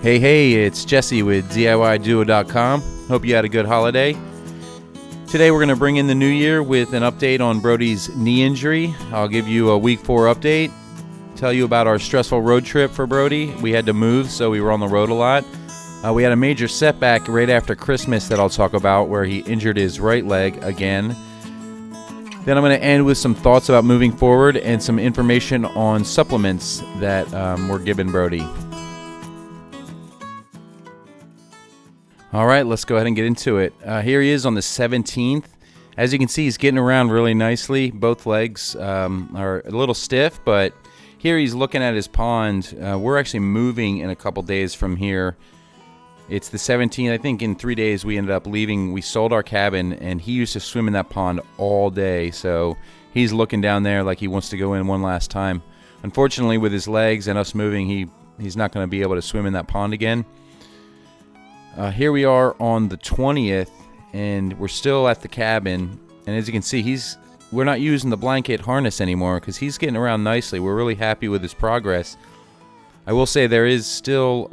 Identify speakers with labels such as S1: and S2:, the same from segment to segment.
S1: Hey, it's Jesse with DIYDuo.com. Hope you had a good holiday. Today we're going to bring in the new year with an update on Brody's knee injury. I'll give you a week 4 update, tell you about our stressful road trip for Brody. We had to move, so we were on the road a lot. We had a major setback right after Christmas that I'll talk about where he injured his right leg again. Then I'm going to end with some thoughts about moving forward and some information on supplements that we're giving Brody. All right, let's go ahead and get into it. Here he is on the 17th. As you can see, he's getting around really nicely. Both legs are a little stiff, but here he's looking at his pond. We're actually moving in a couple days from here. It's the 17th. I think in 3 days we ended up leaving. We sold our cabin, and he used to swim in that pond all day. So he's looking down there like he wants to go in one last time. Unfortunately, with his legs and us moving, he's not going to be able to swim in that pond again. Here we are on the 20th, and we're still at the cabin. And as you can see, we're not using the blanket harness anymore because he's getting around nicely. We're really happy with his progress. I will say there is still,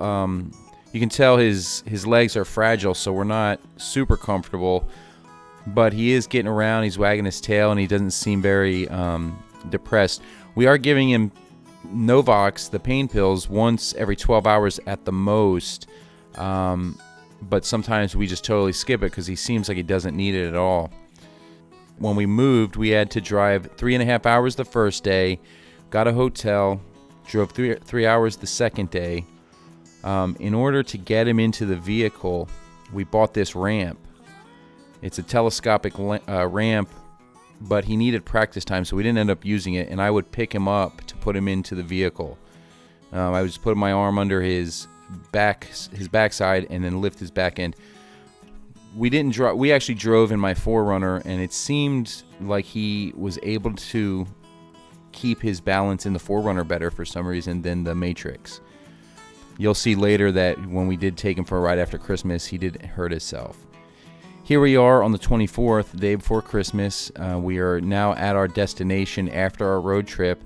S1: you can tell his legs are fragile, so we're not super comfortable. But he is getting around. He's wagging his tail, and he doesn't seem very depressed. We are giving him Novox, the pain pills, once every 12 hours at the most. But sometimes we just totally skip it because he seems like he doesn't need it at all. When we moved, we had to drive 3.5 hours the first day, got a hotel, drove three hours the second day. In order to get him into the vehicle, we bought this ramp. It's a telescopic ramp, but he needed practice time, so we didn't end up using it, and I would pick him up to put him into the vehicle. I would just put my arm under his backside and then lift his back end. We actually drove in my 4Runner, and it seemed like he was able to keep his balance in the 4Runner better for some reason than the Matrix. You'll see later that when we did take him for a ride after Christmas, he did hurt himself. Here we are on the 24th, the day before Christmas. We are now at our destination after our road trip.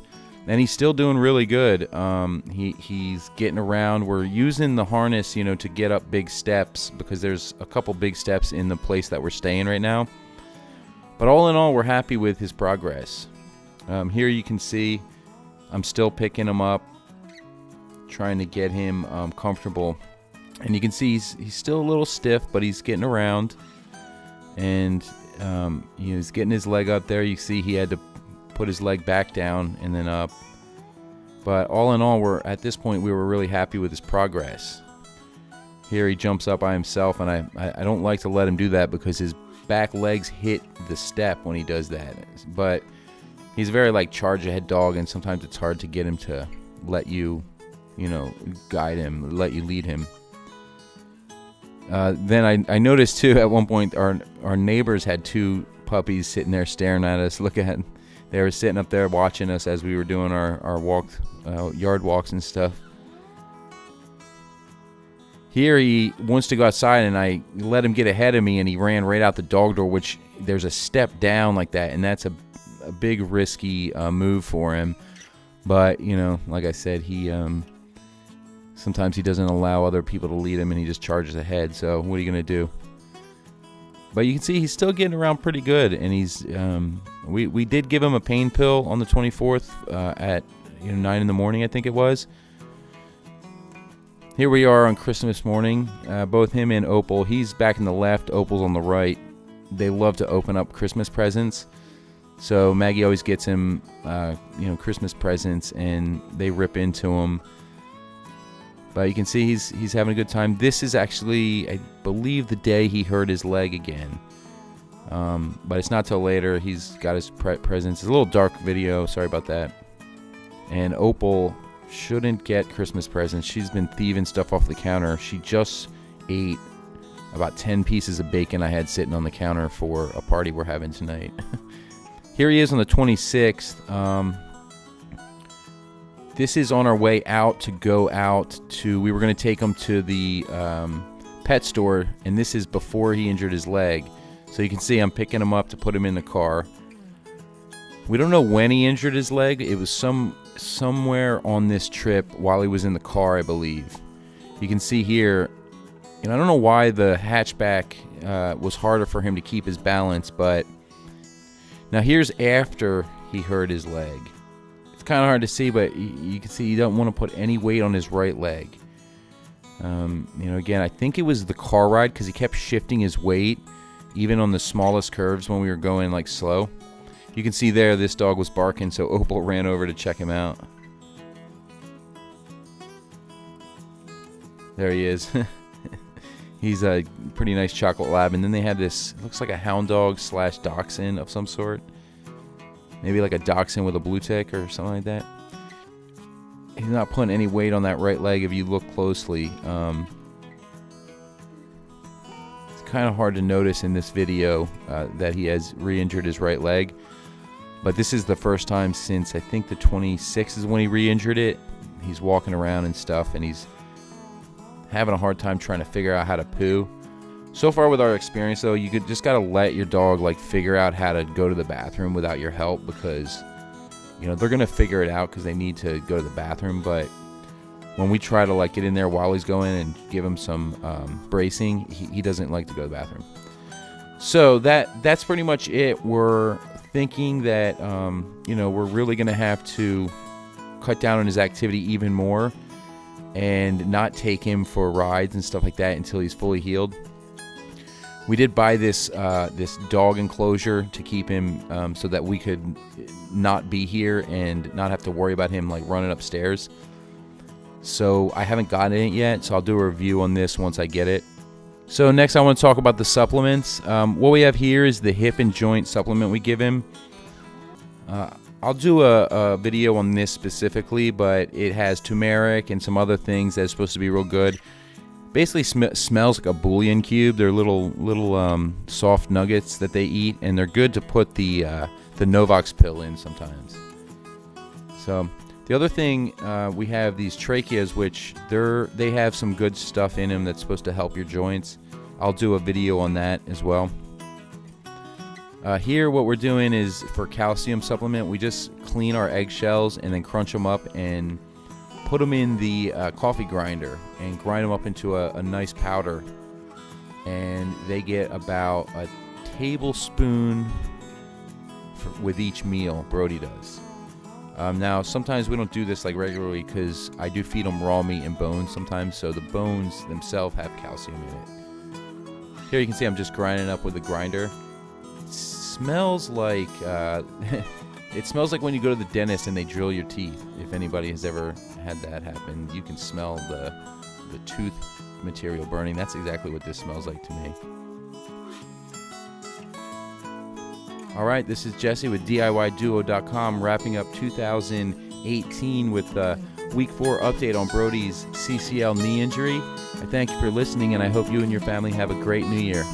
S1: And he's still doing really good. He's getting around. We're using the harness, to get up big steps because there's a couple big steps in the place that we're staying right now. But all in all, we're happy with his progress. Here you can see I'm still picking him up, trying to get him comfortable. And you can see he's still a little stiff, but he's getting around. And he's getting his leg up there. You see he had to put his leg back down and then up. But all in all, at this point we were really happy with his progress. Here he jumps up by himself, and I don't like to let him do that because his back legs hit the step when he does that. But he's a very charge ahead dog, and sometimes it's hard to get him to let you, guide him, let you lead him. Then I noticed too at one point our neighbors had 2 puppies sitting there staring at us. They were sitting up there watching us as we were doing our yard walks and stuff. Here he wants to go outside, and I let him get ahead of me, and he ran right out the dog door, which there's a step down like that, and that's a big risky move for him. But, like I said, he sometimes he doesn't allow other people to lead him, and he just charges ahead. So what are you going to do? But you can see he's still getting around pretty good, and he's we did give him a pain pill on the 24th at 9 in the morning, I think it was. Here we are on Christmas morning, both him and Opal. He's back in the left, Opal's on the right. They love to open up Christmas presents, so Maggie always gets him Christmas presents, and they rip into him. But you can see he's having a good time. This is actually, I believe, the day he hurt his leg again. But it's not till later. He's got his presents. It's a little dark video. Sorry about that. And Opal shouldn't get Christmas presents. She's been thieving stuff off the counter. She just ate about 10 pieces of bacon I had sitting on the counter for a party we're having tonight. Here he is on the 26th. This is on our way out to go out to, we were going to take him to the pet store, and this is before he injured his leg. So you can see I'm picking him up to put him in the car. We don't know when he injured his leg. It was somewhere on this trip while he was in the car, I believe. You You can see here, I don't know why the hatchback was harder for him to keep his balance, but now here's after he hurt his leg. It's kind of hard to see, but you can see he don't want to put any weight on his right leg. Again, I think it was the car ride because he kept shifting his weight even on the smallest curves when we were going like slow. You can see there this dog was barking, so Opal ran over to check him out. There he is. He's a pretty nice chocolate lab. And then they have this, looks like a hound dog / dachshund of some sort. Maybe like a dachshund with a blue tick or something like that. He's not putting any weight on that right leg if you look closely. It's kind of hard to notice in this video that he has re-injured his right leg. But this is the first time since I think the 26th is when he re-injured it. He's walking around and stuff, and he's having a hard time trying to figure out how to poo. So far with our experience though, you just gotta let your dog like figure out how to go to the bathroom without your help, because they're gonna figure it out because they need to go to the bathroom. But when we try to like get in there while he's going and give him some bracing, he doesn't like to go to the bathroom. So that's pretty much it. We're thinking that we're really gonna have to cut down on his activity even more and not take him for rides and stuff like that until he's fully healed. We did buy this dog enclosure to keep him so that we could not be here and not have to worry about him like running upstairs. So I haven't gotten it yet, so I'll do a review on this once I get it. So next I want to talk about the supplements. What we have here is the hip and joint supplement we give him. I'll do a video on this specifically, but it has turmeric and some other things that's supposed to be real good. Basically smells like a bouillon cube. They're little soft nuggets that they eat, and they're good to put the Novox pill in sometimes. So the other thing, we have these tracheas, which they have some good stuff in them that's supposed to help your joints. I'll do a video on that as well. Here what we're doing is for calcium supplement, we just clean our eggshells and then crunch them up and put them in the coffee grinder and grind them up into a nice powder. And they get about a tablespoon with each meal, Brody does. Now sometimes we don't do this like regularly because I do feed them raw meat and bones sometimes, so the bones themselves have calcium in it. Here you can see I'm just grinding up with a grinder. Smells like it smells like when you go to the dentist and they drill your teeth. If anybody has ever had that happen, you can smell the tooth material burning. That's exactly what this smells like to me. All right, this is Jesse with DIYduo.com, wrapping up 2018 with the Week 4 update on Brody's CCL knee injury. I thank you for listening, and I hope you and your family have a great new year.